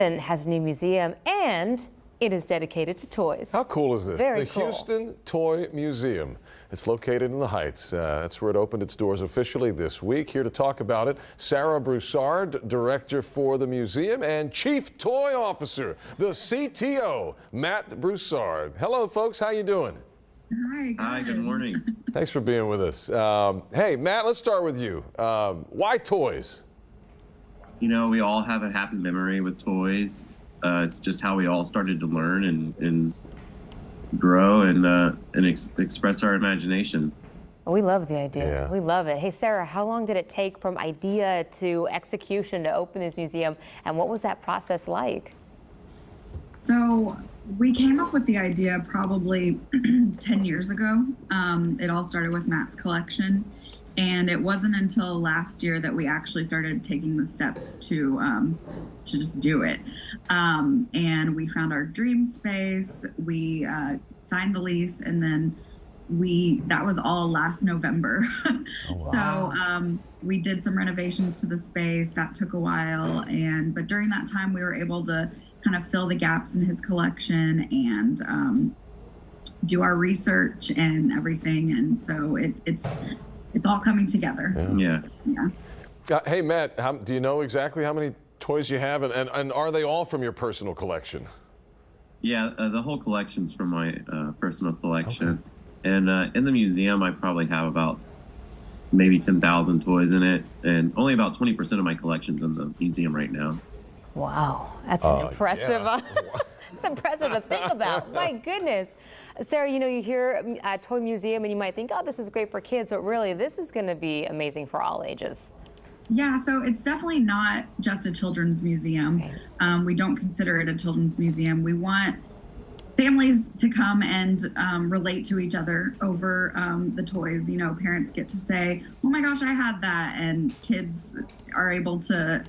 has a new museum, and it is dedicated to toys. How cool is this? Very the cool. Houston Toy Museum. It's located in the Heights. That's where it opened its doors officially this week. Here to talk about it, Sarah Broussard, director for the museum, and Chief Toy Officer, the CTO, Matt Broussard. Hello, folks. How you doing? Hi. Hi, good morning. Thanks for being with us. Hey, Matt, let's start with you. Why toys? You know, we all have a happy memory with toys. It's just how we all started to learn and grow and express our imagination. We love the idea. Yeah. We love it. Hey, Sarah, how long did it take from idea to execution to open this museum, and what was that process like? So we came up with the idea probably 10 years ago. It all started with Matt's collection, and it wasn't until last year that we actually started taking the steps to just do it. And we found our dream space, we signed the lease, and then that was all last November. Oh, wow. So we did some renovations to the space. That took a while, but during that time we were able to kind of fill the gaps in his collection and do our research and everything. And so it's all coming together. Yeah. Hey, Matt, do you know exactly how many toys you have, and are they all from your personal collection? Yeah, the whole collection's from my personal collection. Okay. And in the museum, I probably have about maybe 10,000 toys in it, and only about 20% of my collection's in the museum right now. Wow, that's an impressive. Yeah. It's impressive to think about. My goodness, Sarah. You know, you hear a toy museum and you might think, oh, this is great for kids, but really, this is going to be amazing for all ages. Yeah, so it's definitely not just a children's museum. Okay. We don't consider it a children's museum. We want families to come and relate to each other over the toys. You know, parents get to say, oh my gosh, I had that, and kids are able to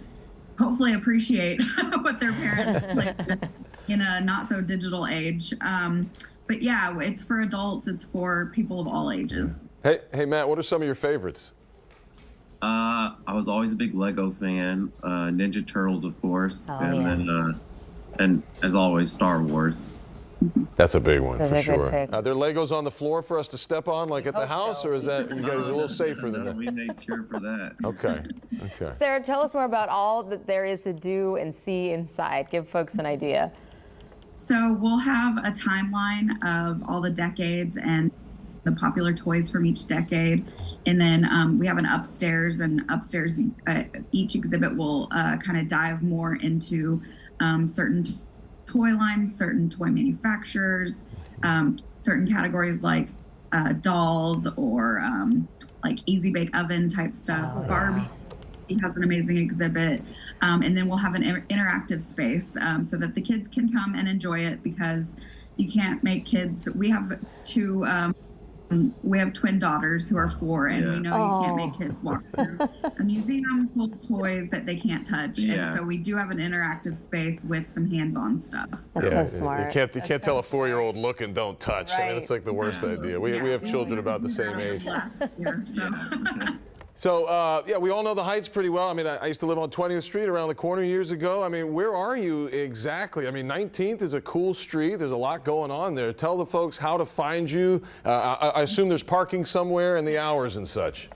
hopefully appreciate what their parents played in a not so digital age. But yeah, it's for adults, it's for people of all ages. Hey Matt, what are some of your favorites? I was always a big Lego fan, Ninja Turtles, of course, and as always, Star Wars. That's a big one. Those for are sure. good picks. Are there Legos on the floor for us to step on, like at the house, or is that you guys a little safer than that? We made sure for that. Okay. Sarah, tell us more about all that there is to do and see inside. Give folks an idea. So we'll have a timeline of all the decades and the popular toys from each decade. And then we have an upstairs, and upstairs each exhibit will kind of dive more into certain toy lines, certain toy manufacturers, certain categories like dolls or like easy bake oven type stuff. Oh, Barbie has an amazing exhibit. And then we'll have an interactive space so that the kids can come and enjoy it, because you can't make kids. We have twin daughters who are 4, and we know you can't make kids walk through a museum full of toys that they can't touch. And so we do have an interactive space with some hands-on stuff. So. That's so smart. You can't tell a 4-year-old look and don't touch. Right. I mean, it's like the worst idea. We have children about the same age. So, yeah, we all know the Heights pretty well. I mean, I used to live on 20th Street around the corner years ago. I mean, where are you exactly? I mean, 19th is a cool street. There's a lot going on there. Tell the folks how to find you. I assume there's parking somewhere, and the hours and such.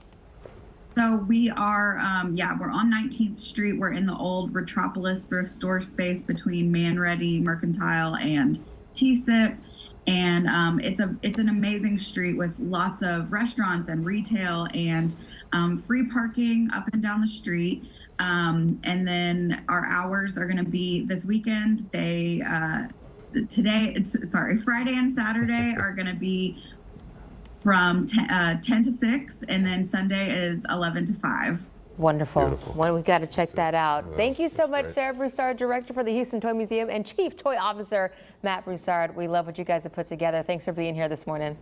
So we are, we're on 19th Street. We're in the old Retropolis thrift store space between Man-Ready, Mercantile, and T-Sip. And it's an amazing street with lots of restaurants and retail and free parking up and down the street. And then our hours are going to be this weekend. Friday and Saturday are going to be from 10 to 6, and then Sunday is 11 to 5. Wonderful. Beautiful. Well, we've got to check that out. Yeah, Thank you so much, great. Sarah Broussard, Director for the Houston Toy Museum, and Chief Toy Officer Matt Broussard. We love what you guys have put together. Thanks for being here this morning.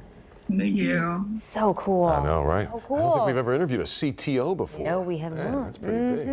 Thank you. So cool. I know, right? So cool. I don't think we've ever interviewed a CTO before. No, we have Man, not. That's pretty big.